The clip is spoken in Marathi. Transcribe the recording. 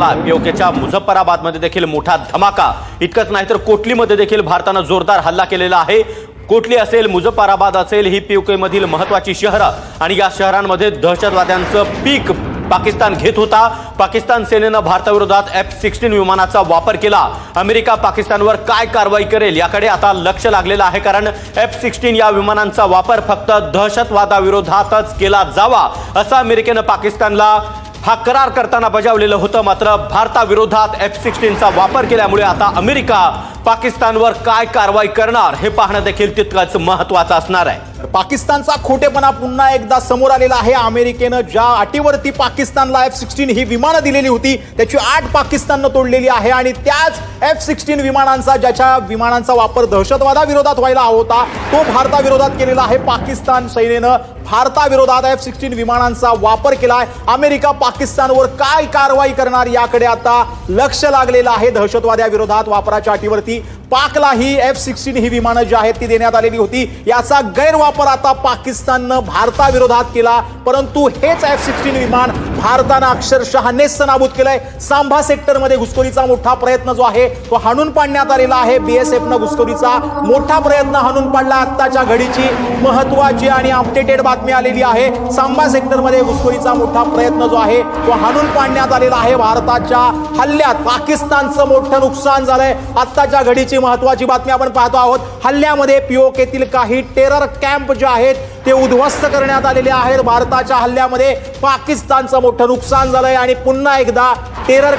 पीओकेच्या मुझफ्फराबादमध्ये देखील मोठा धमाका। इतकंच नाही तर कोटलीमध्ये देखील भारताने जोरदार हल्ला केलेला आहे। कोटली असेल, मुझफ्फराबाद असेल, ही पीओके मधील महत्त्वाची शहरं आणि या शहरांमध्ये दहशतवाद्यांचं पीक पाकिस्तान घेत होता। पाकिस्तान सेनेने भारताविरोधात F-16 विमानाचा वापर केला। अमेरिका पाकिस्तानवर काय कारवाई करेल याकडे आता लक्ष लागलेलं आहे, कारण F-16 या विमानांचा वापर फक्त दहशतवादाविरोधातच केला जावा असं अमेरिकेने पाकिस्तानला हा करार करताना बजावलेलं होतं। मात्र भारताविरोधात F-16 चा वापर केल्यामुळे आता अमेरिका पाकिस्तानवर काय कारवाई करणार हे पाहणं देखील तितकंच महत्त्वाचं असणार आहे। पाकिस्तानचा खोटेपणा पुन्हा एकदा समोर आलेला आहे। अमेरिकेने ज्या अटीवरती पाकिस्तानला F-16 ही विमानं दिलेली होती त्याची अट पाकिस्तानने तोडलेली आहे आणि त्याच F-16 विमानांचा ज्याच्या विमानांचा वापर दहशतवादाविरोधात व्हायला हवा होता तो भारताविरोधात केलेला आहे। पाकिस्तान सैन्याने भारताविरोधात F-16 विमानांचा वापर केलाय। अमेरिका पाकिस्तानवर काय कारवाई करणार याकडे आता लक्ष लागलेलं आहे। दहशतवादाविरोधात वापराच्या अटीवरती पाकला ही F-16 ही विमानं जी आहेत ती देण्यात आलेली होती, याचा गैरवापर आता पाकिस्तानने भारताविरोधात केला। परंतु हेच F-16 विमान भारताने अक्षरशः नेस्तनाबूत केलंय। सांभा सेक्टरमध्ये घुसखोरीचा मोठा प्रयत्न जो आहे तो हाणून पाडण्यात आलेला आहे। BSFने घुसखोरीचा मोठा प्रयत्न हाणून पाडला। आत्ताच्या घडीची महत्त्वाची आणि अपडेटेड बातमी आलेली आहे। सांभा सेक्टरमध्ये घुसखोरीचा मोठा प्रयत्न जो आहे तो हाणून पाडण्यात आलेला आहे। भारताच्या हल्ल्यात पाकिस्तानचं मोठं नुकसान झालंय। आत्ताच्या घडीची महत्त्वाची बातमी आपण पाहतो आहोत। हल्ल्यामध्ये पीओकेतील काही टेरर कॅम्प जे आहेत ते उद्ध्वस्त करण्यात आलेले आहेत। भारताच्या हल्ल्यामध्ये पाकिस्तानचं मोठं नुकसान झालंय आणि पुन्हा एकदा टेरर